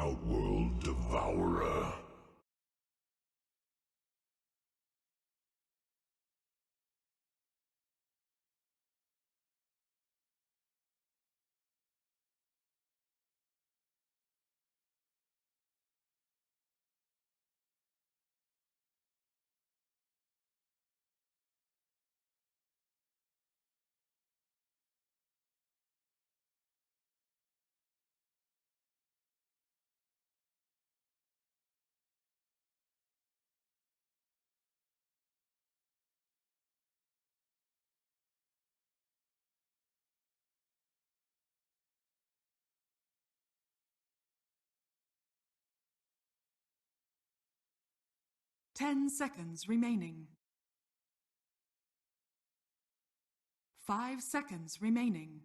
Outworld Devourer. Ten seconds remaining. 5 seconds remaining.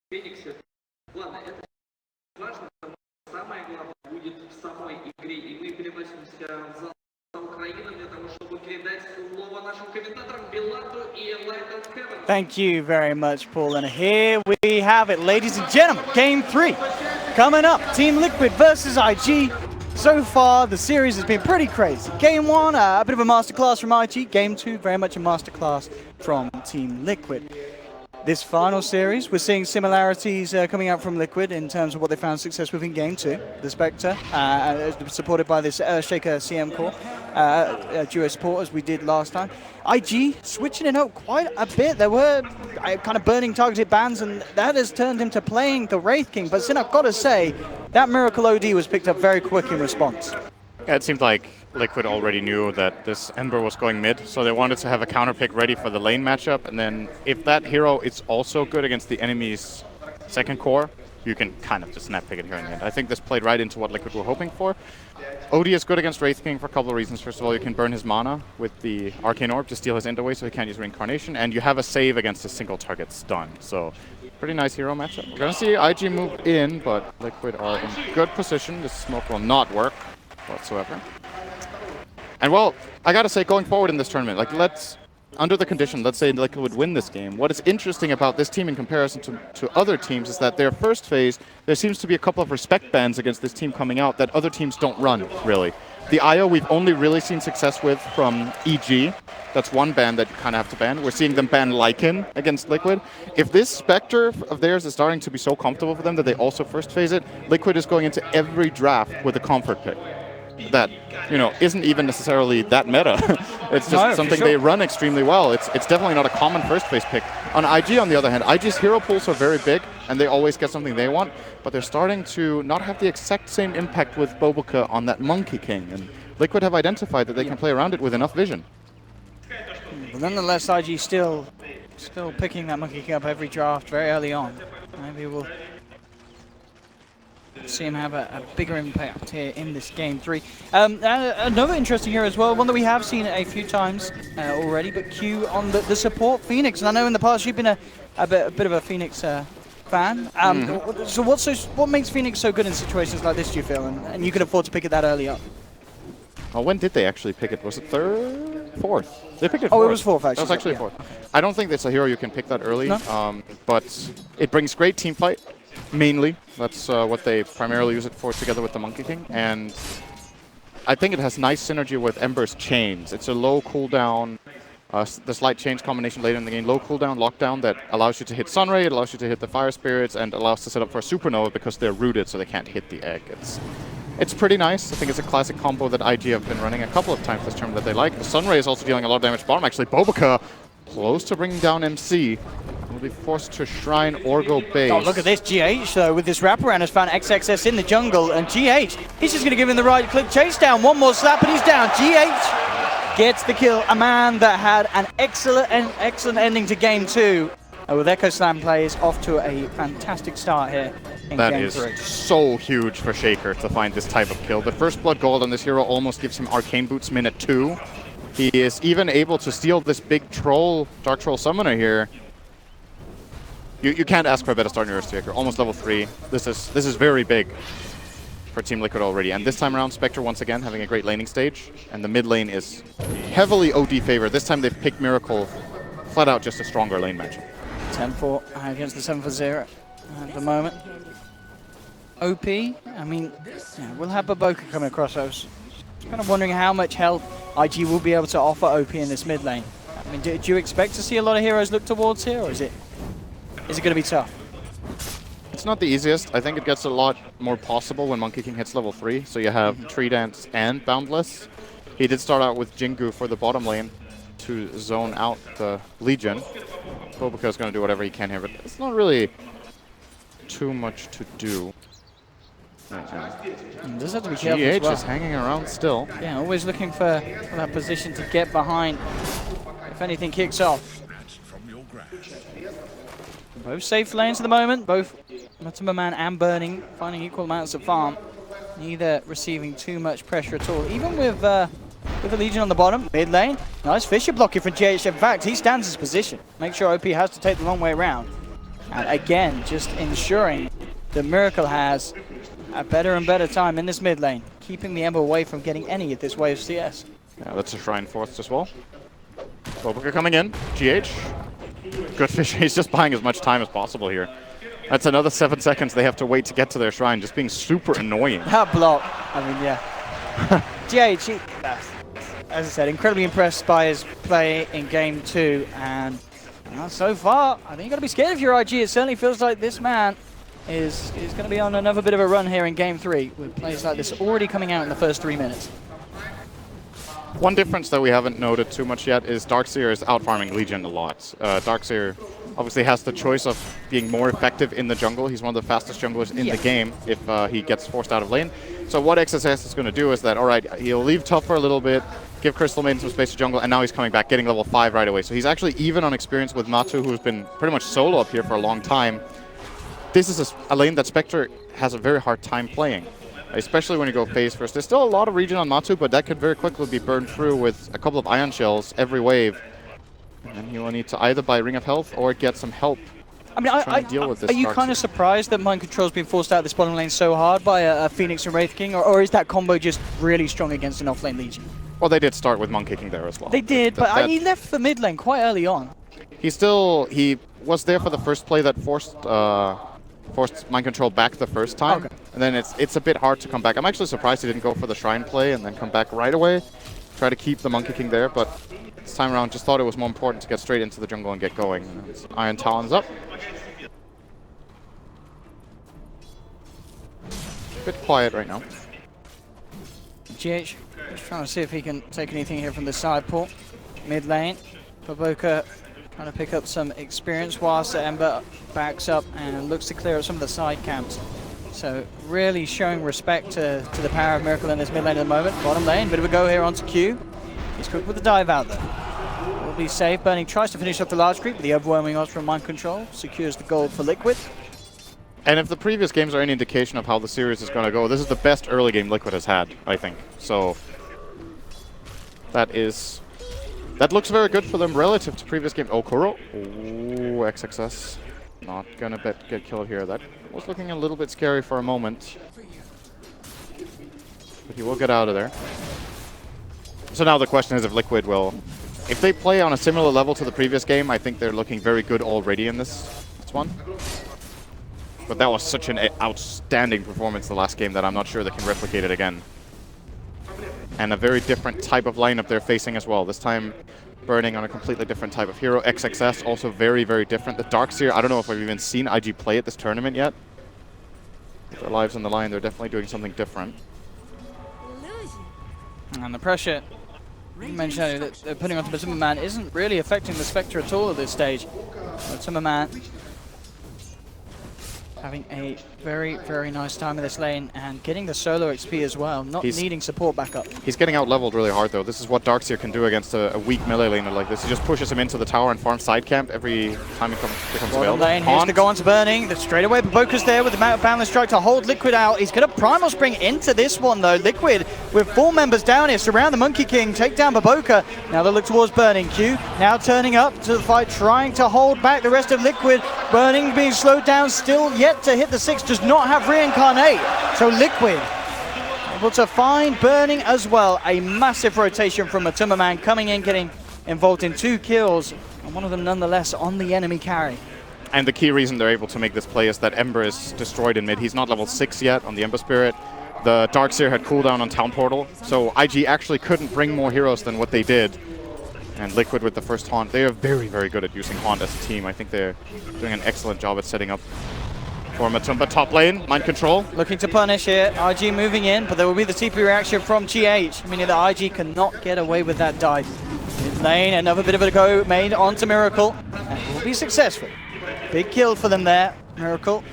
Фениксе. Ладно, это важно, самое главное будет в самой игре, и мы переносимся в зал Украины для того, чтобы передать слово нашим комментаторам Белату и Light of Heaven. Thank you very much, Paul. And here we have it, ladies and gentlemen. Game 3 coming up. Team Liquid versus IG. So far, the series has been pretty crazy. Game 1, a bit of a masterclass from IG. Game 2, very much a masterclass from Team Liquid. This final series, we're seeing similarities coming out from Liquid in terms of what they found success with in Game 2. The Spectre, supported by this Earthshaker CM core, duo support as we did last time. IG switching it up quite a bit. There were kind of burning targeted bans, and that has turned him to playing the Wraith King. But Sin, I've got to say, that Miracle OD was picked up very quick in response. Yeah, it seemed like Liquid already knew that this Ember was going mid, so they wanted to have a counter pick ready for the lane matchup, and then if that hero is also good against the enemy's second core, you can kind of just snap pick it here in the end. I think this played right into what Liquid were hoping for. OD is good against Wraith King for a couple of reasons. First of all, you can burn his mana with the Arcane Orb to steal his int away so he can't use Reincarnation, and you have a save against a single target stun. So, pretty nice hero matchup. We're gonna see IG move in, but Liquid are in good position. This smoke will not work whatsoever. And well, I gotta say, going forward in this tournament, like under the condition, let's say Liquid would win this game. What is interesting about this team in comparison to other teams is that their first phase, there seems to be a couple of respect bans against this team coming out that other teams don't run, really. The IO we've only really seen success with from EG. That's one ban that you kind of have to ban. We're seeing them ban Lycan against Liquid. If this Spectre of theirs is starting to be so comfortable for them that they also first phase it, Liquid is going into every draft with a comfort pick. That, you know, isn't even necessarily that meta. It's just something they run extremely well. It's definitely not a common first phase pick. On IG, on the other hand, IG's hero pools are very big, and they always get something they want, but they're starting to not have the exact same impact with bo3 on that Monkey King, and Liquid have identified that they can play around it with enough vision. But nonetheless, IG still picking that Monkey King up every draft very early on. Maybe we'll see him have a bigger impact here in this Game 3. Another interesting hero as well, one that we have seen a few times already, but Q on the support Phoenix. And I know in the past you've been a bit of a Phoenix fan. So what makes Phoenix so good in situations like this, do you feel? And you can afford to pick it that early up? Oh, when did they actually pick it? Was it third? Fourth? They picked it fourth. fourth. Oh, it was fourth, actually. That was actually fourth. I don't think it's a hero you can pick that early, no? But it brings great team fight. Mainly, that's what they primarily use it for together with the Monkey King, and I think it has nice synergy with Ember's chains. It's a low cooldown, the slight change combination later in the game, low cooldown, lockdown that allows you to hit Sunray, it allows you to hit the Fire Spirits, and allows to set up for a Supernova because they're rooted so they can't hit the egg. It's pretty nice. I think it's a classic combo that IG have been running a couple of times this term that they like. The Sunray is also dealing a lot of damage bottom. Actually, bo3 close to bringing down MC. Will be forced to shrine or go base. Oh, look at this. GH, though, with this wraparound, has found XXS in the jungle. And GH, he's just going to give him the right click chase down. One more slap and he's down. GH gets the kill. A man that had an excellent ending to Game 2. With Echo Slam plays off to a fantastic start here in Game 3. That is so huge for Shaker to find this type of kill. The first blood gold on this hero almost gives him Arcane Boots minute 2. He is even able to steal this big troll, Dark Troll Summoner here. You can't ask for a better start in your Shaker. Almost level 3. This is very big. for Team Liquid already. And this time around, Spectre once again having a great laning stage. And the mid lane is heavily OD favored. This time they've picked Miracle, flat out just a stronger lane matchup. 10-4 against the 7-0 at the moment. OP, I mean, yeah, we'll have bo3 coming across. I was kind of wondering how much help IG will be able to offer OP in this mid lane. I mean, do you expect to see a lot of heroes look towards here, or is it going to be tough? It's not the easiest. I think it gets a lot more possible when Monkey King hits level 3. So you have Tree Dance and Boundless. He did start out with Jingu for the bottom lane to zone out the Legion. bo3 is going to do whatever he can here, but it's not really too much to do. Does have to be careful as well. GH is hanging around still. Yeah, always looking for that position to get behind if anything kicks off. Both safe lanes at the moment, both Timberman and Burning finding equal amounts of farm. Neither receiving too much pressure at all. Even with the Legion on the bottom, mid lane. Nice Fisher blocking from GH. In fact, he stands his position. Make sure OP has to take the long way around. And again, just ensuring that Miracle has a better and better time in this mid lane, keeping the Ember away from getting any of this wave CS. Yeah, that's a Shrine Force as well. bo3 coming in. GH. Good fish. He's just buying as much time as possible here. That's another 7 seconds they have to wait to get to their shrine, just being super annoying. That block, I mean, yeah. GH, as I said, incredibly impressed by his play in game 2, and so far, I think you got to be scared of your IG. It certainly feels like this man is going to be on another bit of a run here in game 3, with plays like this already coming out in the first 3 minutes. One difference that we haven't noted too much yet is Darkseer is out-farming Legion a lot. Darkseer obviously has the choice of being more effective in the jungle. He's one of the fastest junglers in the game if he gets forced out of lane. So what XSS is going to do is that, all right, he'll leave tough for a little bit, give Crystal Maiden some space to jungle, and now he's coming back, getting level 5 right away. So he's actually even on experience with Matu, who's been pretty much solo up here for a long time. This is a lane that Spectre has a very hard time playing, especially when you go phase first. There's still a lot of regen on Matu, but that could very quickly be burned through with a couple of Ion Shells every wave. And then he will need to either buy Ring of Health or get some help. I mean, are you kind of surprised that Mind Control's been forced out of this bottom lane so hard by a Phoenix and Wraith King, or is that combo just really strong against an off-lane Legion? Well, they did start with Monkey King there as well. They did, but he left the mid lane quite early on. He was there for the first play that forced Mind Control back the first time. Okay. And then it's a bit hard to come back. I'm actually surprised he didn't go for the Shrine play and then come back right away. Try to keep the Monkey King there, but this time around just thought it was more important to get straight into the jungle and get going. Iron Talon's up. A bit quiet right now. GH just trying to see if he can take anything here from the side port. Mid lane, bo3 trying to pick up some experience whilst the Ember backs up and looks to clear up some of the side camps. So really showing respect to the power of Miracle in this mid lane at the moment. Bottom lane, bit of a go here onto Q. He's quick with the dive out there. Will be safe. Burning tries to finish off the large creep, but the overwhelming odds from Mind Control secures the gold for Liquid. And if the previous games are any indication of how the series is going to go, this is the best early game Liquid has had, I think. So that looks very good for them relative to previous games. Oh, Kuro. Ooh, XXS. Not going to get killed here. That was looking a little bit scary for a moment. But he will get out of there. So now the question is if Liquid will... If they play on a similar level to the previous game, I think they're looking very good already in this one. But that was such an outstanding performance the last game that I'm not sure they can replicate it again. And a very different type of lineup they're facing as well. This time, Burning on a completely different type of hero. XXS also very, very different. The Darkseer, I don't know if I've even seen IG play at this tournament yet. With their lives on the line, they're definitely doing something different. And the pressure, you mentioned earlier, that they're putting onto the Timberman isn't really affecting the Spectre at all at this stage. Timberman having a very, very nice time in this lane and getting the solo XP as well, not needing support backup. He's getting out-leveled really hard, though. This is what Darkseer can do against a weak melee laner like this. He just pushes him into the tower and farms side camp every time he becomes available. Lane, here's to go on to Burning. Straight away, bo3's there with the Boundless Strike to hold Liquid out. He's going to Primal Spring into this one, though. Liquid with 4 members down here, surround the Monkey King, take down bo3. Now they look towards Burning. Q now turning up to the fight, trying to hold back the rest of Liquid. Burning being slowed down, still yet to hit the 6, does not have Reincarnate. So Liquid able to find Burning as well. A massive rotation from Matuma Man coming in, getting involved in 2 kills, and one of them nonetheless on the enemy carry. And the key reason they're able to make this play is that Ember is destroyed in mid. He's not level 6 yet on the Ember Spirit. The Darkseer had cooldown on Town Portal, so IG actually couldn't bring more heroes than what they did. And Liquid with the first Haunt. They are very, very good at using Haunt as a team. I think they're doing an excellent job at setting up for Matumba. Top lane, Mind Control. Looking to punish here, IG moving in, but there will be the TP reaction from GH, meaning that IG cannot get away with that dive. Mid lane, another bit of a go made onto Miracle, and will be successful. Big kill for them there, Miracle.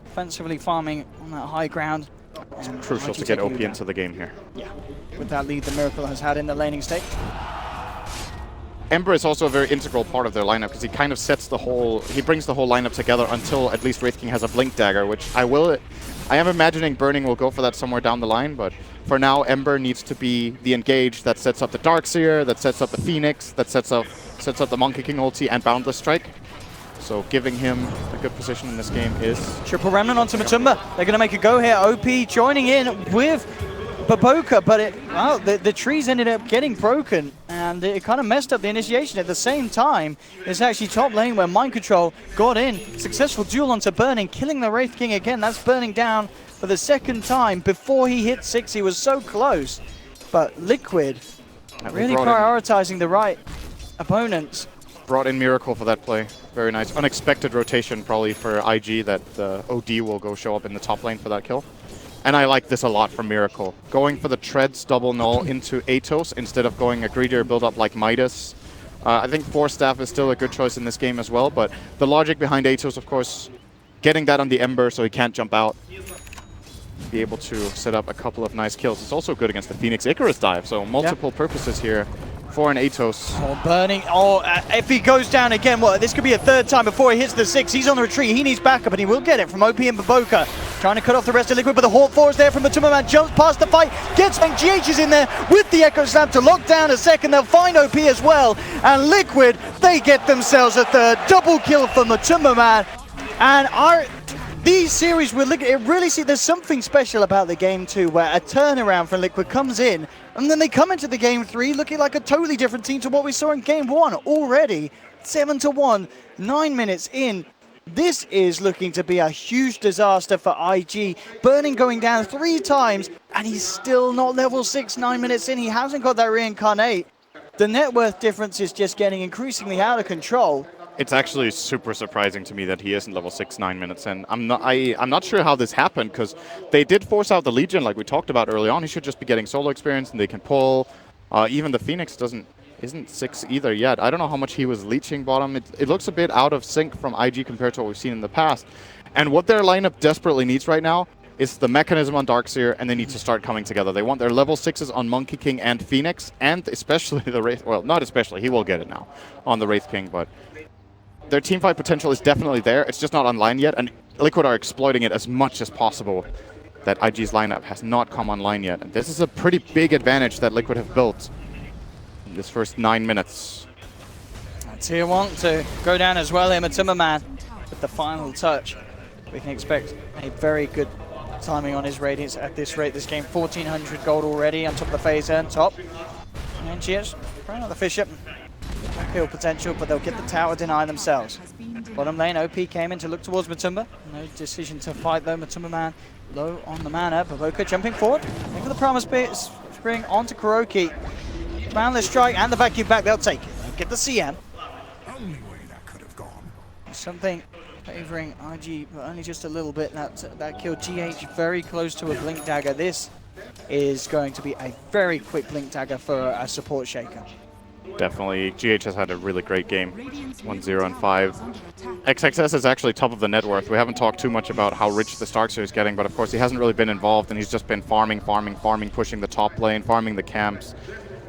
Offensively farming on that high ground. And Crucial to get OP into the game here. Yeah, with that lead the Miracle has had in the laning state. Ember is also a very integral part of their lineup because he kind of sets the whole, he brings the whole lineup together until at least Wraith King has a Blink Dagger, which I am imagining Burning will go for that somewhere down the line, but for now Ember needs to be the engage that sets up the Darkseer, that sets up the Phoenix, that sets up the Monkey King ulti and Boundless Strike. So giving him a good position in this game is... Triple Remnant onto Matumba. They're going to make a go here. OP joining in with b3, but the trees ended up getting broken and it kind of messed up the initiation. At the same time, it's actually top lane where Mind Control got in. Successful duel onto Burning, killing the Wraith King again. That's Burning down for the second time. Before he hit 6, he was so close. But Liquid really prioritizing the right opponents. Brought in Miracle for that play. Very nice. Unexpected rotation probably for IG that OD will go show up in the top lane for that kill. And I like this a lot from Miracle. Going for the Treads double null into Atos instead of going a greedier build-up like Midas. I think Force Staff is still a good choice in this game as well, but the logic behind Atos, of course, getting that on the Ember so he can't jump out. Be able to set up a couple of nice kills. It's also good against the Phoenix Icarus dive, so multiple purposes here for an Atos. Oh, Burning. Oh, if he goes down again, well, this could be a third time before he hits the 6. He's on the retreat. He needs backup, and he will get it from OP and b3. Trying to cut off the rest of Liquid, but the Hawk Force there from the Matumba Man. Jumps past the fight, gets and GH is in there with the Echo Slam to lock down a second. They'll find OP as well. And Liquid, they get themselves a third. Double kill for Matumba Man. And these series with Liquid, it really see there's something special about the game too, where a turnaround from Liquid comes in, and then they come into the game 3 looking like a totally different team to what we saw in game 1 already. 7-1, 9 minutes in. This is looking to be a huge disaster for IG. Burning going down 3 times, and he's still not level 6 9 minutes in. He hasn't got that reincarnate. The net worth difference is just getting increasingly out of control. It's actually super surprising to me that he isn't level 6 9 minutes in. I'm not sure how this happened, because they did force out the Legion like we talked about early on. He should just be getting solo experience and they can pull. Even the Phoenix isn't 6 either yet. I don't know how much he was leeching bottom. It looks a bit out of sync from IG compared to what we've seen in the past. And what their lineup desperately needs right now is the mechanism on Darkseer, and they need to start coming together. They want their level 6s on Monkey King and Phoenix, and especially the Wraith. Well, not especially, he will get it now on the Wraith King, but their teamfight potential is definitely there. It's just not online yet, and Liquid are exploiting it as much as possible. That IG's lineup has not come online yet. And this is a pretty big advantage that Liquid have built in this first 9 minutes. Tier 1 to go down as well here, Matumba Man with the final touch. We can expect a very good timing on his radiance at this rate. This game, 1,400 gold already on top of the phaser and top. And cheers, trying out the fish up. Kill potential, but they'll get the tower deny themselves. Bottom lane, OP came in to look towards Matumba. No decision to fight though. Matumba Man low on the mana. b3 jumping forward. Think of the Promise Spring onto Kuroki. Boundless Strike and the vacuum back, they'll take it. They'll get the CM. Only way that could have gone. Something favoring IG, but only just a little bit. That killed GH very close to a Blink Dagger. This is going to be a very quick Blink Dagger for a support shaker. Definitely, GH has had a really great game. 1-0 and 5. XXS is actually top of the net worth. We haven't talked too much about how rich the Starkseer is getting, but of course he hasn't really been involved, and he's just been farming, pushing the top lane, farming the camps.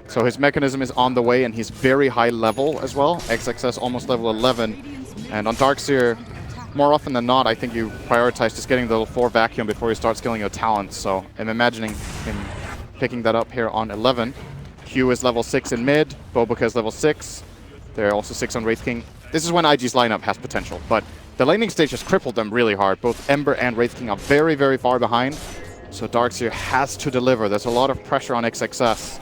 So his mechanism is on the way, and he's very high level as well. XXS almost level 11. And on Darkseer, more often than not, I think you prioritize just getting the level 4 vacuum before you start skilling your talents. So I'm imagining him picking that up here on 11. Q is level 6 in mid, bo3 is level 6. They're also 6 on Wraith King. This is when IG's lineup has potential, but the laning stage has crippled them really hard. Both Ember and Wraith King are very, very far behind, So Darkseer has to deliver. There's a lot of pressure on XXS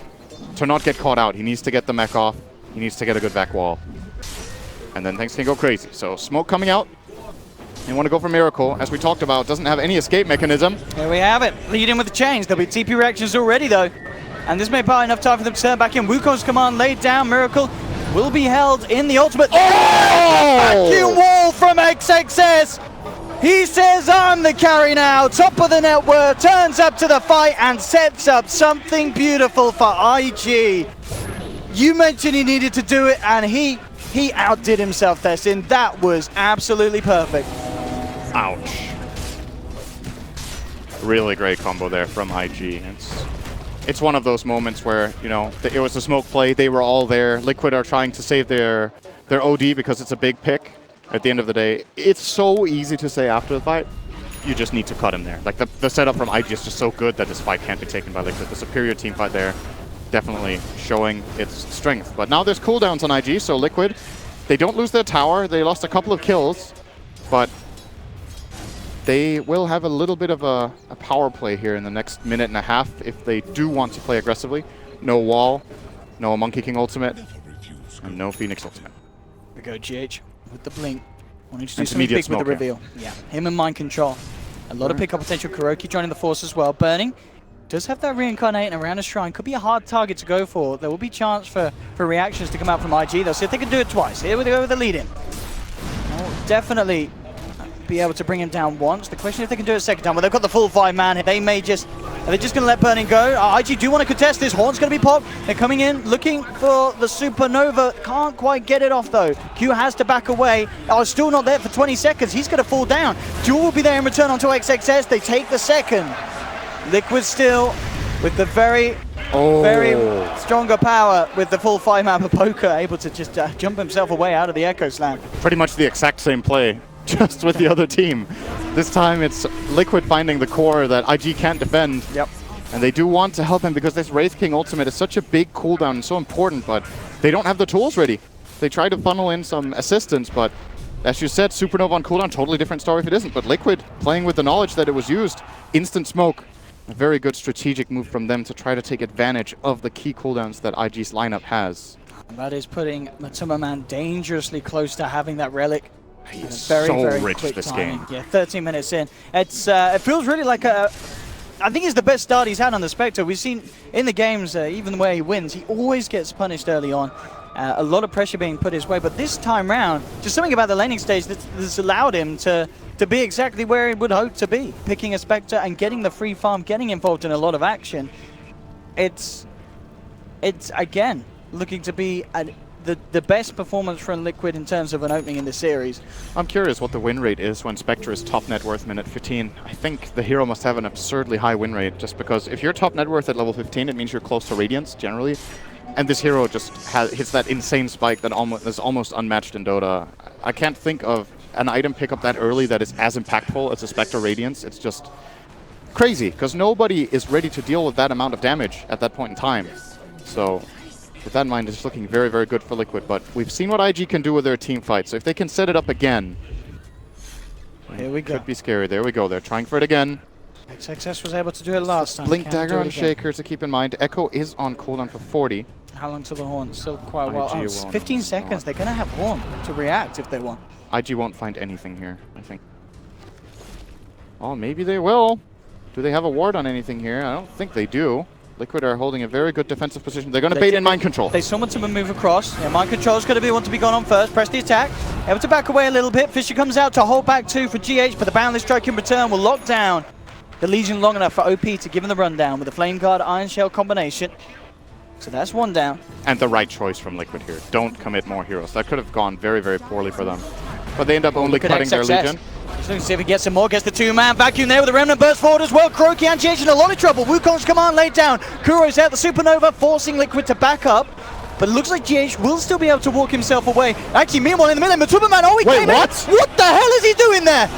to not get caught out. He needs to get the mech off. He needs to get a good back wall. And then things can go crazy. So smoke coming out. They want to go for Miracle. As we talked about, doesn't have any escape mechanism. Here we have it. Lead in with the chains. There'll be TP reactions already, though. And this may buy enough time for them to turn back in. Wukong's command laid down. Miracle will be held in the ultimate. Oh! Vacuum wall from XXS. He says, I'm the carry now. Top of the network. Turns up to the fight and sets up something beautiful for IG. You mentioned he needed to do it, and he outdid himself there, Sin. That was absolutely perfect. Ouch. Really great combo there from IG. It's one of those moments where, you know, it was a smoke play. They were all there. Liquid are trying to save their OD because it's a big pick. At the end of the day, it's so easy to say after the fight, you just need to cut him there. Like the setup from IG is just so good that this fight can't be taken by Liquid. The superior team fight there, definitely showing its strength. But now there's cooldowns on IG, so Liquid, they don't lose their tower. They lost a couple of kills, but they will have a little bit of a power play here in the next minute and a half if they do want to play aggressively. No wall, no Monkey King ultimate, and no Phoenix ultimate. We go GH with the blink. Wanting to do And something immediate big with the smoke, reveal. Yeah, him and mind control. A lot of pickup potential. Kuroki joining the force as well. Burning does have that reincarnate around a shrine. Could be a hard target to go for. There will be chance for reactions to come out from IG. They'll see if they can do it twice. Here we go with the lead in. Definitely be able to bring him down once. The question if they can do it a second time. Well, they've got the full 5-man. They may just... Are they just going to let Burning go? IG do want to contest this. Horn's going to be popped. They're coming in, looking for the Supernova. Can't quite get it off, though. Q has to back away. Still not there for 20 seconds. He's going to fall down. Jewel will be there in return onto XXS. They take the second. Liquid still with the very stronger power with the full 5-man Poker, able to just jump himself away out of the Echo Slam. Pretty much the exact same play, just with the other team. This time it's Liquid finding the core that IG can't defend. Yep. And they do want to help him because this Wraith King ultimate is such a big cooldown and so important, but they don't have the tools ready. They try to funnel in some assistance, but as you said, Supernova on cooldown, totally different story if it isn't. But Liquid playing with the knowledge that it was used. Instant smoke. A very good strategic move from them to try to take advantage of the key cooldowns that IG's lineup has. And that is putting Matsuma Man dangerously close to having that relic. He's very so rich quick this timing. game. Yeah, 13 minutes in. It's it feels really like a... I think it's the best start he's had on the Spectre. We've seen in the games, even where he wins, he always gets punished early on. A lot of pressure being put his way, but this time round, just something about the laning stage that's allowed him to be exactly where he would hope to be. Picking a Spectre and getting the free farm, getting involved in a lot of action. It's again, looking to be the best performance from Liquid in terms of an opening in the series. I'm curious what the win rate is when Spectre is top net worth minute 15. I think the hero must have an absurdly high win rate, just because if you're top net worth at level 15, it means you're close to Radiance, generally. And this hero just hits that insane spike that is almost unmatched in Dota. I can't think of an item pickup that early that is as impactful as a Spectre Radiance. It's just crazy, because nobody is ready to deal with that amount of damage at that point in time. So with that in mind, it's looking very, very good for Liquid. But we've seen what IG can do with their team fight. So if they can set it up again, here we go. Could be scary. There we go. They're trying for it again. XXS was able to do it last time. Blink Dagger on Shaker to keep in mind. Echo is on cooldown for 40. How long till the Horn? Still quite a while. IG Oh, 15 seconds. They're going to have Horn to react if they want. IG won't find anything here, I think. Oh, maybe they will. Do they have a ward on anything here? I don't think they do. Liquid are holding a very good defensive position. They're going to bait in Mind Control. They summoned to move across. Yeah, Mind Control is going to be one to be gone on first. Press the attack. Able to back away a little bit. Fisher comes out to hold back two for GH, but the Boundless Strike in return will lock down the Legion long enough for OP to give him the rundown with the Flame Guard Iron Shell combination. So that's one down. And the right choice from Liquid here. Don't commit more heroes. That could have gone very, very poorly for them. But they end up only cutting their Legion. He's looking to see if he gets some more. Gets the two-man vacuum there with the Remnant burst forward as well. Kuroki and GH in a lot of trouble. Wukong's command laid down. Kuro's out the Supernova, forcing Liquid to back up. But it looks like GH will still be able to walk himself away. Actually, meanwhile, in the middle, Matsuma Man, he came in. What the hell is he doing there?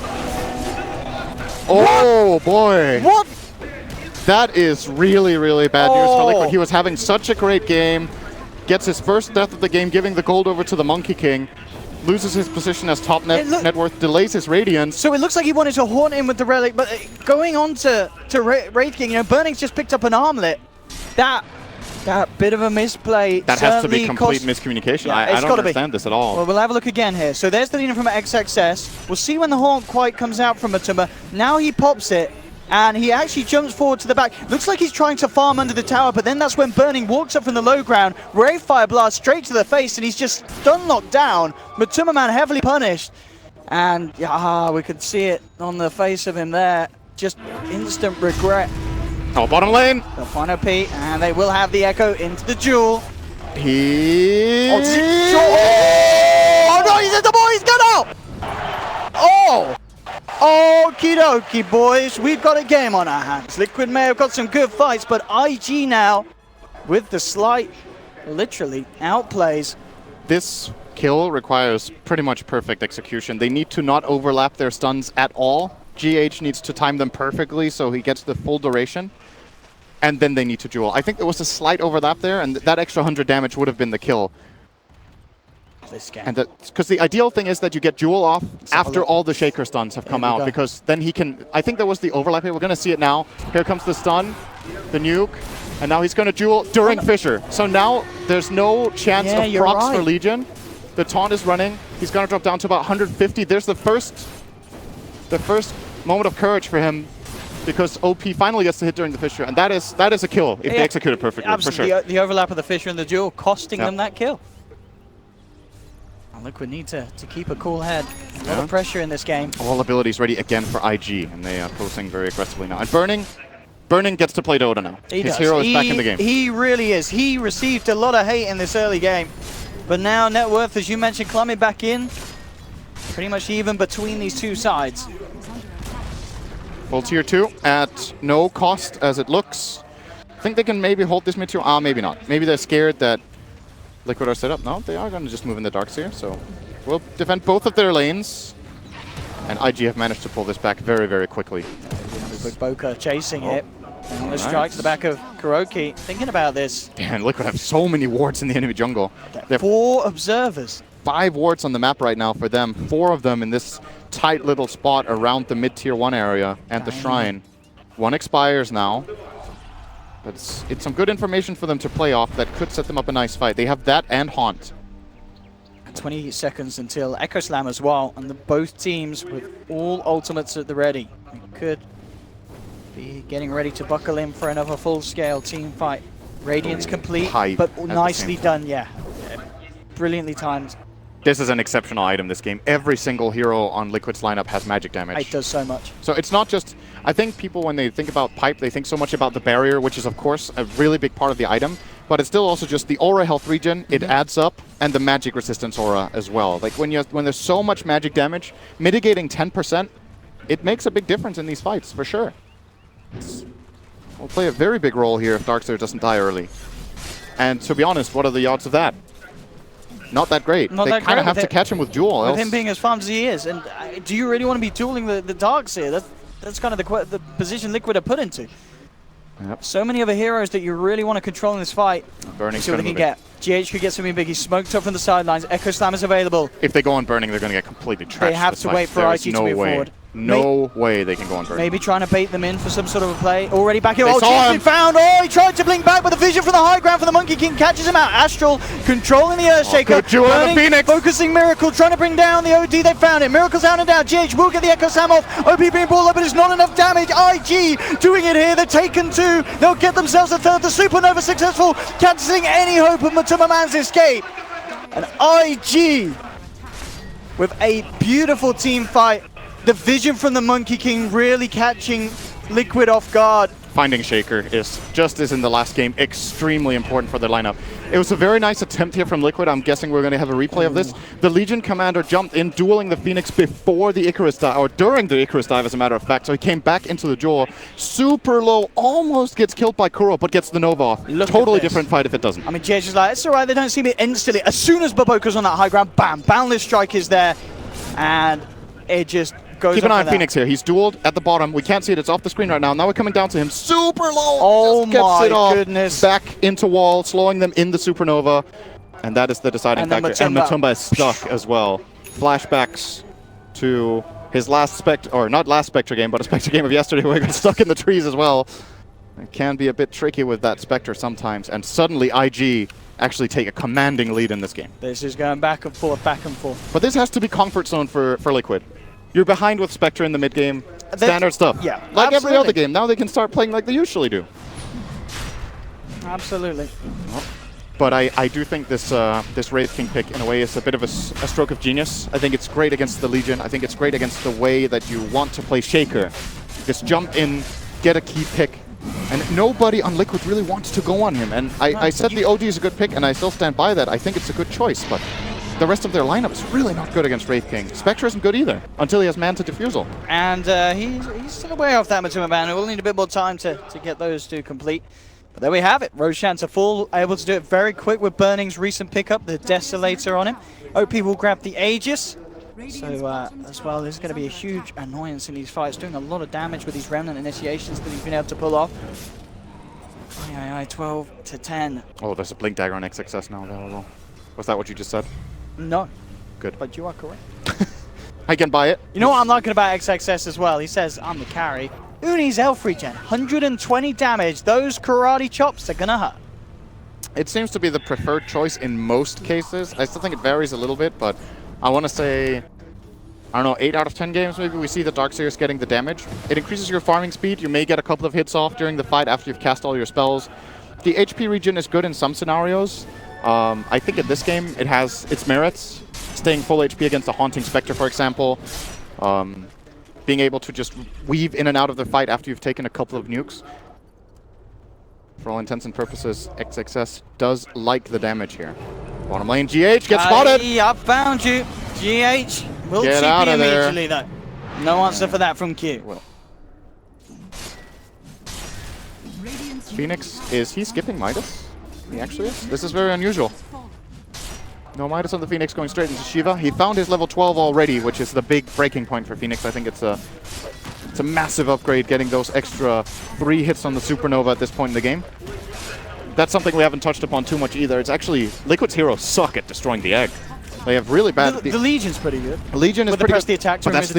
Oh, boy. What? That is really, really bad news for Liquid. He was having such a great game. Gets his first death of the game, giving the gold over to the Monkey King. loses his position as top net worth, delays his Radiance. So it looks like he wanted to haunt him with the Relic, but going on to Wraith King, you know, Burning's just picked up an armlet. That bit of a misplay. That has to be complete miscommunication. Yeah, I don't understand this at all. Well, we'll have a look again here. So there's the leader from XXS. We'll see when the haunt quite comes out from Matuma. Now he pops it, and he actually jumps forward to the back. Looks like he's trying to farm under the tower, but then that's when Burning walks up from the low ground. Wraith Fire Blast straight to the face, and he's just stun locked down. Matuma Man heavily punished. And we could see it on the face of him there. Just instant regret. Oh, bottom lane. They'll find OP, and they will have the Echo into the duel. Oh, No, he's at the ball, he's got out! Oh! Okie dokie, boys. We've got a game on our hands. Liquid may have got some good fights, but IG now, with the slight, literally, outplays. This kill requires pretty much perfect execution. They need to not overlap their stuns at all. GH needs to time them perfectly so he gets the full duration. And then they need to duel. I think there was a slight overlap there, and that extra 100 damage would have been the kill. This game. And because the ideal thing is that you get duel off after all the Shaker stuns have come out, because then he can. I think there was the overlap here. We're going to see it now. Here comes the stun, the nuke, and now he's going to duel during Fissure. So now there's no chance of procs for Legion. The taunt is running. He's going to drop down to about 150. There's the first moment of courage for him, because OP finally gets to hit during the Fissure, and that is a kill if they execute it perfectly, absolutely. for sure. The overlap of the Fissure and the duel costing them that kill. And Liquid need to keep a cool head. A lot of pressure in this game. All abilities ready again for IG, and they are posing very aggressively now. And Burning gets to play Dota now. His hero is back in the game. He really is. He received a lot of hate in this early game, but now net worth, as you mentioned, climbing back in. Pretty much even between these two sides. Full tier 2 at no cost as it looks. I think they can maybe hold this mid tier. Maybe not. Maybe they're scared that Liquid are set up. No, they are going to just move in the darks here. So we'll defend both of their lanes. And IG have managed to pull this back very, very quickly. With bo3 chasing it. And the strike to the back of KuroKy. Thinking about this. And Liquid have so many wards in the enemy jungle. They're 4 observers. 5 wards on the map right now for them. 4 of them in this tight little spot around the mid-tier 1 area and the shrine. 1 expires now. But it's some good information for them to play off that could set them up a nice fight. They have that and Haunt. 20 seconds until Echo Slam as well, and both teams with all ultimates at the ready. We could be getting ready to buckle in for another full-scale team fight. Radiance complete, but nicely done, brilliantly timed. This is an exceptional item, this game. Every single hero on Liquid's lineup has magic damage. It does so much. So it's not just... I think people, when they think about Pipe, they think so much about the barrier, which is, of course, a really big part of the item. But it's still also just the aura health regen, it adds up, and the magic resistance aura as well. Like, when there's so much magic damage, mitigating 10%, it makes a big difference in these fights, for sure. Will play a very big role here if Darkslayer doesn't die early. And to be honest, what are the odds of that? Not that great. They kind of have to catch him with duel. With him being as farmed as he is. And do you really want to be dueling the Darks here? That's kind of the position Liquid are put into. Yep. So many other heroes that you really want to control in this fight. Burning. See what they can get. GH could get something big. He's smoked up from the sidelines. Echo Slam is available. If they go on Burning, they're going to get completely trashed. They have to wait for IT to move forward. No way they can go on Burning. Maybe trying to bait them in for some sort of a play. Already back here. They saw him. Found. Oh, he tried to blink back, but the vision from the high ground for the Monkey King catches him out. Astral controlling the Earthshaker. Burning, the Phoenix. Focusing Miracle, trying to bring down the OD. They found it. Miracle's out and down. GH will get the Echo Slam off. OP being brought up, but it's not enough damage. IG doing it here. They're taken 2. They'll get themselves a 3rd. The Supernova successful, cancelling any hope of Matuma Man's escape. And IG with a beautiful team fight. The vision from the Monkey King really catching Liquid off guard. Finding Shaker is, just as in the last game, extremely important for their lineup. It was a very nice attempt here from Liquid. I'm guessing we're going to have a replay of this. The Legion commander jumped in, dueling the Phoenix before the Icarus dive, or during the Icarus dive, as a matter of fact. So he came back into the duel, super low, almost gets killed by Kuro, but gets the Nova off. Totally different fight if it doesn't. I mean, JH is like, it's all right, they don't see me instantly. As soon as bo3's on that high ground, bam, Boundless Strike is there, and it just goes. Keep an eye on Phoenix here. He's dueled at the bottom. We can't see it. It's off the screen right now. Now we're coming down to him. Super low. Oh just gets my it off. goodness. Back into wall, slowing them in the Supernova. And that is the deciding And factor. And Matumba is stuck as well. Flashbacks to his last Spectre, or not last Spectre game, but a Spectre game of yesterday where he got stuck in the trees as well. It can be a bit tricky with that Spectre sometimes. And suddenly IG actually take a commanding lead in this game. This is going back and forth, back and forth. But this has to be comfort zone for Liquid. You're behind with Spectre in the mid game. Standard stuff. Yeah, like absolutely. every other game. Now they can start playing like they usually do. Absolutely. But I do think this this Wraith King pick, in a way, is a bit of a stroke of genius. I think it's great against the Legion. I think it's great against the way that you want to play Shaker. Just jump in, get a key pick, and nobody on Liquid really wants to go on him. And I said the OD is a good pick, and I still stand by that. I think it's a good choice, but the rest of their lineup is really not good against Wraith King. Spectre isn't good either, until he has Manta Diffusal. And he's still way off that Matumba ban. We'll need a bit more time to get those two complete. But there we have it. Roshan to full, able to do it very quick with Burning's recent pickup, the Desolator on him. OP will grab the Aegis. So as well, this is going to be a huge annoyance in these fights, doing a lot of damage with these Remnant initiations that he's been able to pull off. 12 to 10. Oh, there's a Blink Dagger on XXS now available. Was that what you just said? No. Good. But you are correct. I can buy it. You know what I'm liking about XXS as well? He says, I'm the carry. Who needs elf regen? 120 damage. Those karate chops are going to hurt. It seems to be the preferred choice in most cases. I still think it varies a little bit, but I want to say, I don't know, 8 out of 10 games maybe we see the Darkseers getting the damage. It increases your farming speed. You may get a couple of hits off during the fight after you've cast all your spells. The HP regen is good in some scenarios. I think in this game it has its merits. Staying full HP against a Haunting Spectre, for example. Being able to just weave in and out of the fight after you've taken a couple of nukes. For all intents and purposes, XXS does like the damage here. Bottom lane, GH gets spotted! I found you. GH will Get TP out of there. immediately though. No answer for that from Q. Well. Phoenix, is he skipping Midas? He actually is? This is very unusual. No Midas on the Phoenix, going straight into Shiva. He found his level 12 already, which is the big breaking point for Phoenix. I think it's a massive upgrade, getting those extra 3 hits on the Supernova at this point in the game. That's something we haven't touched upon too much either. It's actually, Liquid's heroes suck at destroying the egg. They have really bad... The Legion's pretty good. Legion is pretty good, the attack but that's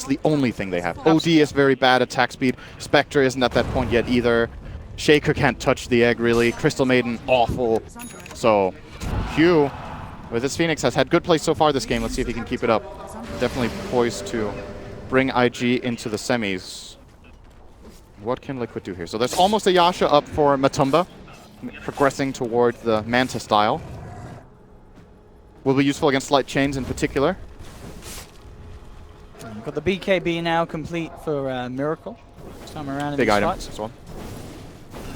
the only thing they have. Absolutely. OD is very bad attack speed. Spectre isn't at that point yet either. Shaker can't touch the egg really. Crystal Maiden, awful. So, Q, with his Phoenix, has had good plays so far this game. Let's see if he can keep it up. Definitely poised to bring IG into the semis. What can Liquid do here? So there's almost a Yasha up for Matumba, progressing toward the Manta style. Will be useful against light chains in particular. We've got the BKB now complete for Miracle. This time around in Big these item fights. as well.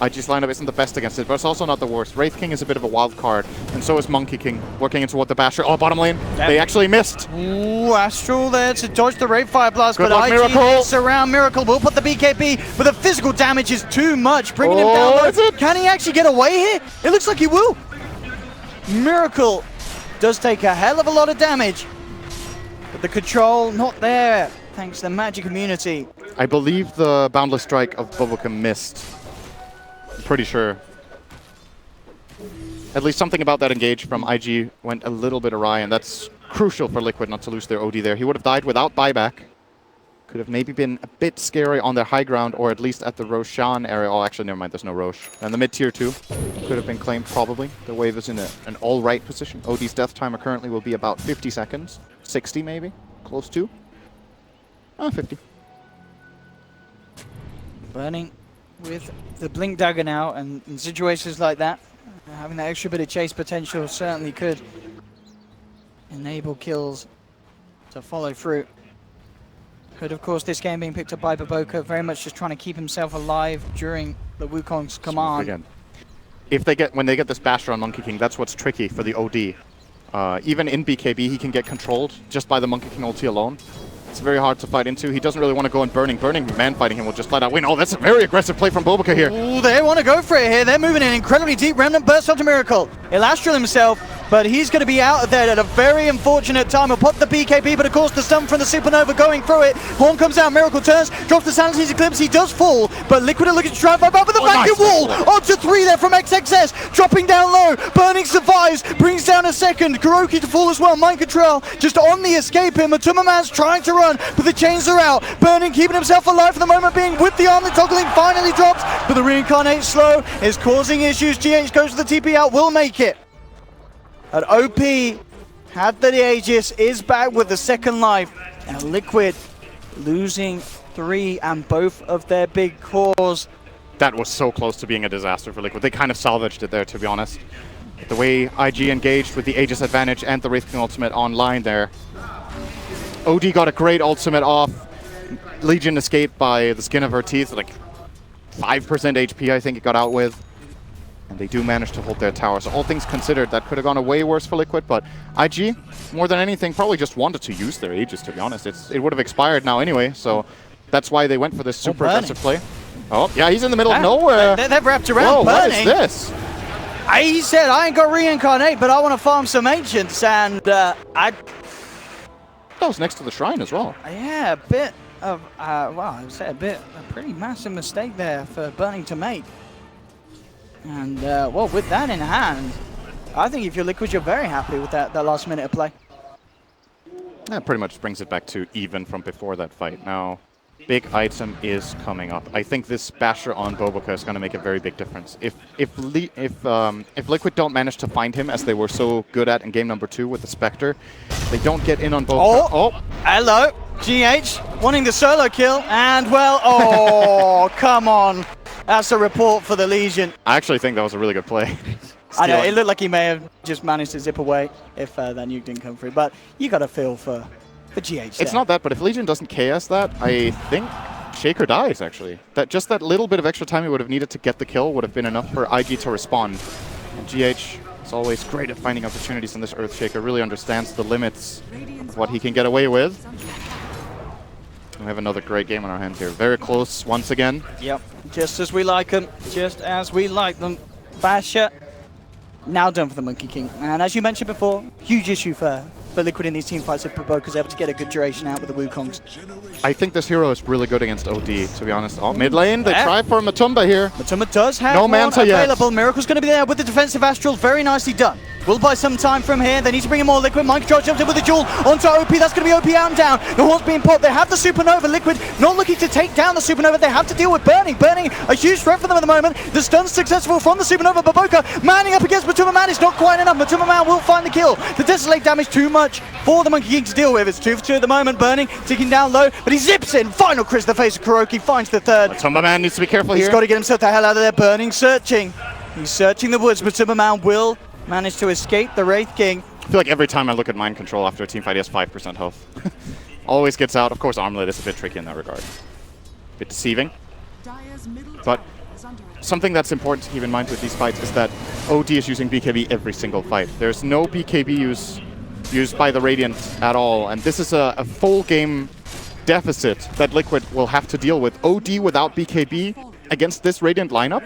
IG's lineup isn't the best against it, but it's also not the worst. Wraith King is a bit of a wild card, and so is Monkey King, working into what the Basher... Oh, bottom lane. Yep. They actually missed. Ooh, Astral there to dodge the Wraith Fire Blast, Good but luck, IG Miracle. surround Miracle. Will put the BKB, but the physical damage is too much, bringing him Oh, down low. is it? Can he actually get away here? It looks like he will. Miracle does take a hell of a lot of damage, but the control not there, thanks to the magic immunity. I believe the Boundless Strike of bo3 missed. I'm pretty sure. At least something about that engage from IG went a little bit awry, and that's crucial for Liquid not to lose their OD there. He would have died without buyback. Could have maybe been a bit scary on their high ground, or at least at the Roshan area. Oh, actually, never mind, there's no Rosh. And the mid-tier 2 could have been claimed, probably. The wave is in an all-right position. OD's death timer currently will be about 50 seconds. 60, maybe? Close to? 50. Burning with the Blink Dagger now, and in situations like that, having that extra bit of chase potential certainly could enable kills to follow through. Could, of course, this game being picked up by bo3, very much just trying to keep himself alive during the Wukong's command. Again, when they get this Basher on Monkey King, that's what's tricky for the OD. Even in BKB, he can get controlled just by the Monkey King ulti alone. It's very hard to fight into. He doesn't really want to go in Burning. Burning, man fighting him will just flat out win. Oh, that's a very aggressive play from bo3 here. Ooh, they want to go for it here. They're moving in incredibly deep. Remnant burst onto Miracle. He'll Astral himself. but he's going to be out of there at a very unfortunate time. He'll pop the BKB, but of course the stun from the Supernova going through it. Horn comes out, Miracle turns, drops the Sanity's Eclipse, he does fall, but Liquid are looking to try and fight back with the vacuum wall! Onto 3 there from XXS, dropping down low, Burning survives, brings down a second, Kuroki to fall as well, Mind Control just on the escape here, Matuma-man's trying to run, but the chains are out, Burning keeping himself alive for the moment being, with the arm, the toggling finally drops, but the Reincarnate slow is causing issues. GH goes to the TP out, will make it. And OP had the Aegis, is back with the second life, and Liquid losing 3 and both of their big cores. That was so close to being a disaster for Liquid. They kind of salvaged it there, to be honest. The way IG engaged with the Aegis advantage and the Wraith King ultimate online there. OD got a great ultimate off. Legion escaped by the skin of her teeth, like 5% HP I think it got out with. And they do manage to hold their tower. So all things considered, that could have gone way worse for Liquid, but IG, more than anything, probably just wanted to use their Aegis, to be honest. It would have expired now anyway, so that's why they went for this super aggressive play. Oh, yeah, he's in the middle of nowhere. They've wrapped around. Whoa, Burning. what is this? He said, I ain't got Reincarnate, but I want to farm some Ancients, and that was next to the shrine as well. Yeah, a bit of, well, I would say a pretty massive mistake there for Burning to make. And, well, with that in hand, I think if you're Liquid, you're very happy with that last minute of play. That pretty much brings it back to even from before that fight. Now, big item is coming up. I think this Basher on Boboka is going to make a very big difference. If Liquid don't manage to find him, as they were so good at in game number 2 with the Spectre, they don't get in on Boboka. Oh, hello, GH wanting the solo kill, and well, oh, come on. That's a report for the Legion. I actually think that was a really good play. I know, it looked like he may have just managed to zip away if that nuke didn't come through, but you got to feel for GH there. It's not that, but if Legion doesn't KS that, I think Shaker dies, actually. Just that little bit of extra time he would have needed to get the kill would have been enough for IG to respond. And GH is always great at finding opportunities in this Earthshaker, really understands the limits of what he can get away with. We have another great game on our hands here. Very close once again. Yep, just as we like them. Just as we like them. Basher now done for the Monkey King. And as you mentioned before, huge issue for Liquid in these team fights if Boboka's able to get a good duration out with the Wukongs. I think this hero is really good against OD, to be honest. Oh, mid lane, they try for Matumba here. Matumba does have no one Manta available. Yet. Miracle's going to be there with the defensive Astral. Very nicely done. Will buy some time from here. They need to bring in more Liquid. Mind Control jumps in with the Jewel onto OP. That's going to be OP out and down. The Horn's being popped. They have the Supernova. Liquid not looking to take down the Supernova. They have to deal with Burning. Burning, a huge threat for them at the moment. The stun's successful from the Supernova. Boboka manning up against Matuma-man is not quite enough. Matuma-man will find the kill. The Desolate damage too much for the Monkey King to deal with. It's 2 for 2 at the moment. Burning, ticking down low, but he zips in. Final Chris, the face of Kuroki, finds the third. Matuma-man needs to be careful here. He's got to get himself the hell out of there. Burning, searching. He's searching the woods. Matuma-man will manage to escape the Wraith King. I feel like every time I look at Mind Control after a team fight, he has 5% health. Always gets out. Of course, Armlet is a bit tricky in that regard. A bit deceiving. But something that's important to keep in mind with these fights is that OD is using BKB every single fight. There's no BKB used by the Radiant at all, and this is a full game deficit that Liquid will have to deal with. OD without BKB against this Radiant lineup,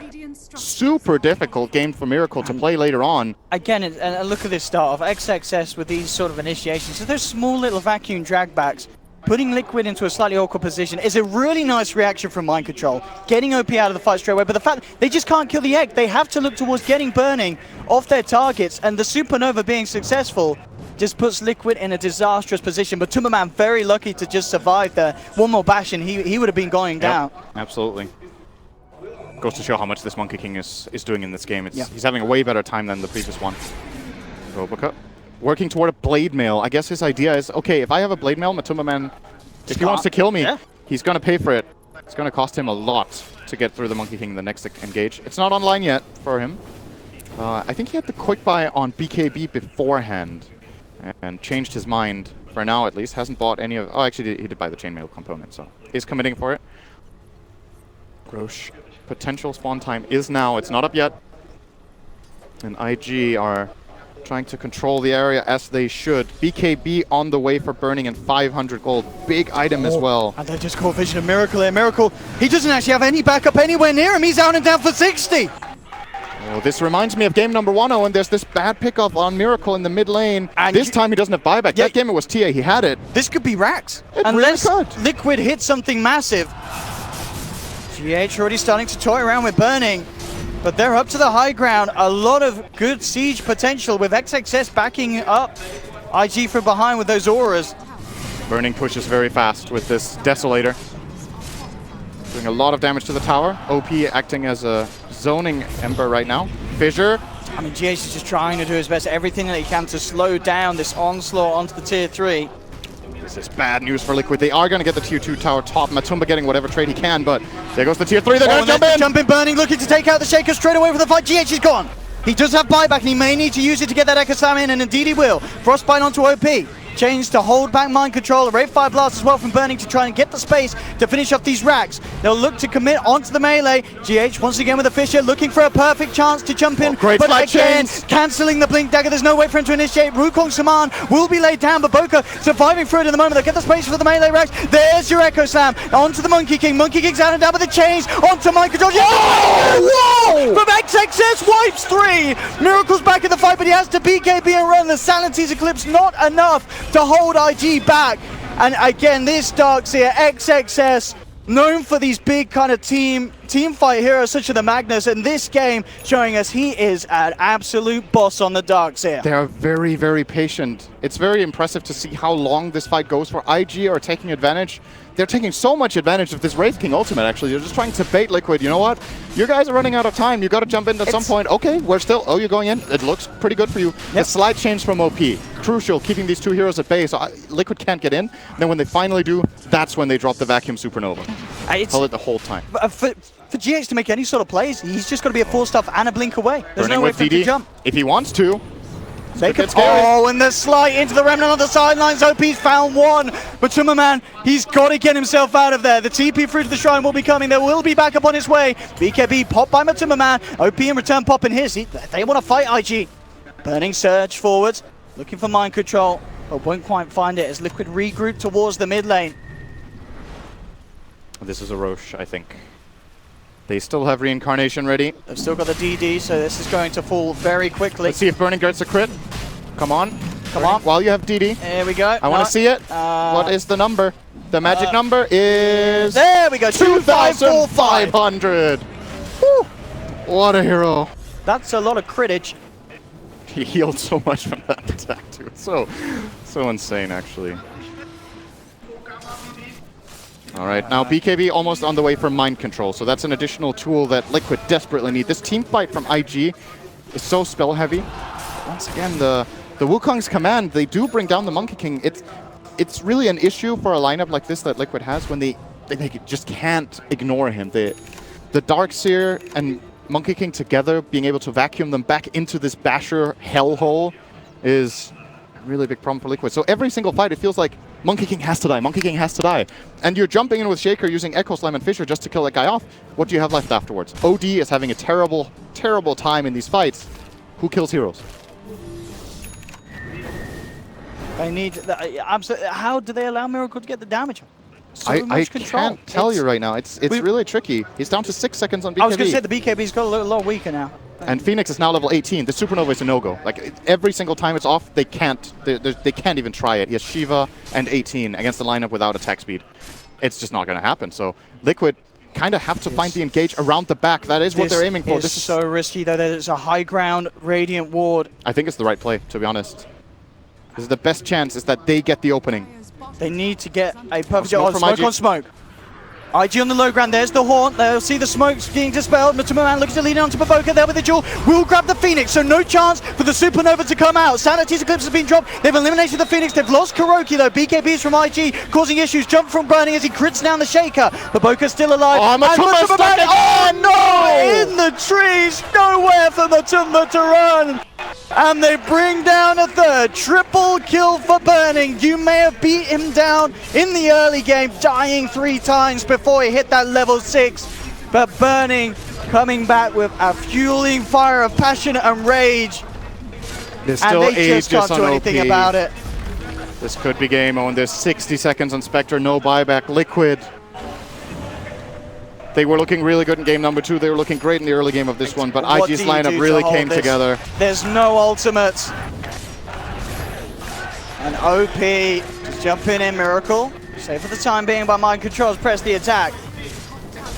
super difficult game for Miracle to play later on. Again, and look at this start of XXS with these sort of initiations. So those small little vacuum dragbacks, putting Liquid into a slightly awkward position is a really nice reaction from Mind Control. Getting OP out of the fight straight away, but the fact they just can't kill the egg, they have to look towards getting Burning off their targets, and the Supernova being successful just puts Liquid in a disastrous position. But Matuma-man very lucky to just survive there. One more bash and he would have been going down. Absolutely. Goes to show how much this Monkey King is doing in this game. He's having a way better time than the previous one. Boboka working toward a Blade Mail. I guess his idea is, okay, if I have a Blade Mail, Matuma-man, if he wants to kill me, he's going to pay for it. It's going to cost him a lot to get through the Monkey King in the next engage. It's not online yet for him. I think he had the quick buy on BKB beforehand and changed his mind, for now at least. Hasn't bought any of... Oh, actually, he did buy the chainmail component, so is committing for it. Grosh. Potential spawn time is now. It's not up yet. And IG are trying to control the area as they should. BKB on the way for Burning and 500 gold. Big item as well. And they just caught vision of Miracle here. Miracle, he doesn't actually have any backup anywhere near him. He's out and down for 60. Oh, this reminds me of game number 1, and there's this bad pickup on Miracle in the mid lane. And this time he doesn't have buyback. Yeah, that game it was TA, he had it. This could be Rax. It Unless really could. Liquid hits something massive. GH already starting to toy around with Burning, but they're up to the high ground. A lot of good siege potential with XXS backing up IG from behind with those auras. Burning pushes very fast with this Desolator. Doing a lot of damage to the tower. OP acting as a zoning Ember right now. Fissure. I mean, GH is just trying to do his best, everything that he can to slow down this onslaught onto the tier 3. This is bad news for Liquid. They are going to get the tier 2 tower top. Matumba getting whatever trade he can, but there goes the tier 3. They're going to jump in. Jump in, Burning, looking to take out the Shaker straight away with the fight. GH is gone. He does have buyback, and he may need to use it to get that Echo Slam in, and indeed he will. Frostbite onto OP. Change to hold back Mind Control. A Rate Fire Blast as well from Burning to try and get the space to finish off these racks. They'll look to commit onto the melee. GH once again with a Fissure, looking for a perfect chance to jump in. Great but again, chains. cancelling the Blink Dagger. There's no way for him to initiate. Wukong's command will be laid down, but Boca surviving through it in the moment. They'll get the space for the melee racks. There's your Echo Slam. Onto the Monkey King. Monkey King's out and down with the chains. Onto Mind Control. Whoa! From XXS wipes 3. Miracle's back in the fight, but he has to BKB and run. The Sanity's Eclipse not enough to hold IG back. And again, this Darkseer, XXS, known for these big kind of team fight heroes such as the Magnus, and this game showing us he is an absolute boss on the Darkseer. They are very, very patient. It's very impressive to see how long this fight goes for. IG are taking advantage. They're taking so much advantage of this Wraith King ultimate, actually. They're just trying to bait Liquid. You know what? You guys are running out of time. You got to jump in at some point. Okay, we're still... Oh, you're going in? It looks pretty good for you. Yep. The slight change from OP. Crucial, keeping these two heroes at bay, so Liquid can't get in. Then when they finally do, that's when they drop the Vacuum Supernova. Hold it the whole time. For GH to make any sort of plays, he's just got to be a 4-stuff and a blink away. There's Burning no way with for him to DD. jump. If he wants to. Oh, and the slide into the Remnant on the sidelines. OP's found one. But Man, he's got to get himself out of there. The TP through to the Shrine will be coming. There will be backup on his way. BKB popped by Man. OP in return popping his. They want to fight IG. Burning surge forwards. Looking for Mind Control. But won't quite find it as Liquid regroup towards the mid lane. This is a Roche, I think. They still have Reincarnation ready. They've still got the DD, so this is going to fall very quickly. Let's see if Burning gets a crit. Come on. Come on. While you have DD. There we go. I want to see it. What is the number? The magic number is... There we go. 2,500. Woo. What a hero. That's a lot of critage. He healed so much from that attack, too. So insane, actually. All right, now BKB almost on the way for Mind Control, so that's an additional tool that Liquid desperately need. This team fight from IG is so spell heavy. Once again, the Wukong's command, they do bring down the Monkey King. It's really an issue for a lineup like this that Liquid has when they just can't ignore him. The Darkseer and Monkey King together, being able to vacuum them back into this Basher hellhole is a really big problem for Liquid. So every single fight, it feels like Monkey King has to die, Monkey King has to die. And you're jumping in with Shaker using Echo Slam and Fissure just to kill that guy off. What do you have left afterwards? OD is having a terrible, terrible time in these fights. Who kills heroes? They need... How do they allow Miracle to get the damage? So much control. Can't tell you right now. It's really tricky. He's down to 6 seconds on BKB. I was going to say the BKB's got a lot weaker now. And Phoenix is now level 18. The Supernova is a no-go. Like every single time it's off, they can't even try it. He has Shiva and 18 against the lineup without attack speed. It's just not going to happen. So Liquid kind of have to find the engage around the back. That is what they're aiming for. This is so risky, though. There's a high ground Radiant Ward. I think it's the right play, to be honest. This is the best chance, is that they get the opening. They need to get a perfect Smoke smoke on smoke. IG on the low ground, there's the Haunt, they'll see the smokes being dispelled. Man looks to lead on to Baboka there with the duel, will grab the Phoenix, so no chance for the Supernova to come out. Sanity's Eclipse has been dropped, they've eliminated the Phoenix, they've lost Kuroki though. BKBs from IG causing issues, jump from Burning as he crits down the Shaker. Baboka's still alive. Oh, no! In the trees, nowhere for Matumba to run. And they bring down a third. Triple kill for Burning. You may have beat him down in the early game, dying 3 times before he hit that level 6. But Burning coming back with a fueling fire of passion and rage. There's and still they just can't do anything about it. This could be game on. There's 60 seconds on Spectre, no buyback. Liquid They were looking really good in game number 2. They were looking great in the early game of this one, but What IG's do you lineup do really to hold came this? together. There's no ultimates. And OP just jumping in, Miracle. Safe for the time being by mind controls, press the attack.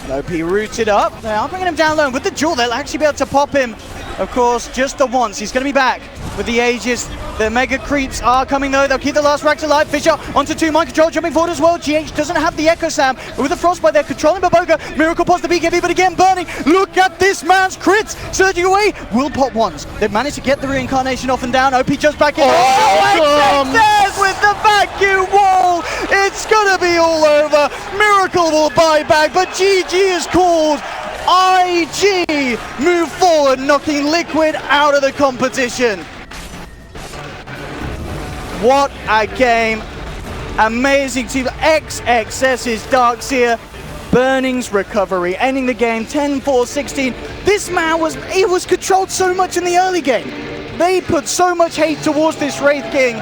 And OP rooted up. They are bringing him down low. With the duel, they'll actually be able to pop him, of course, just the once. He's going to be back with the Aegis. The mega creeps are coming though. They'll keep the last racks alive. Fisher onto 2, mind control jumping forward as well. GH doesn't have the Echo Sam, but with the Frostbite, they're controlling Baboga. Miracle pops the BKB, but again burning. Look at this man's crits surging away. Will pop once. They've managed to get the reincarnation off and down. OP just back in. There's with the vacuum wall. It's gonna be all over. Miracle will buy back, but GG is called. IG move forward, knocking Liquid out of the competition. What a game. Amazing team. XXS's Darkseer. Burning's recovery, ending the game 10-4-16. This man was controlled so much in the early game. They put so much hate towards this Wraith King.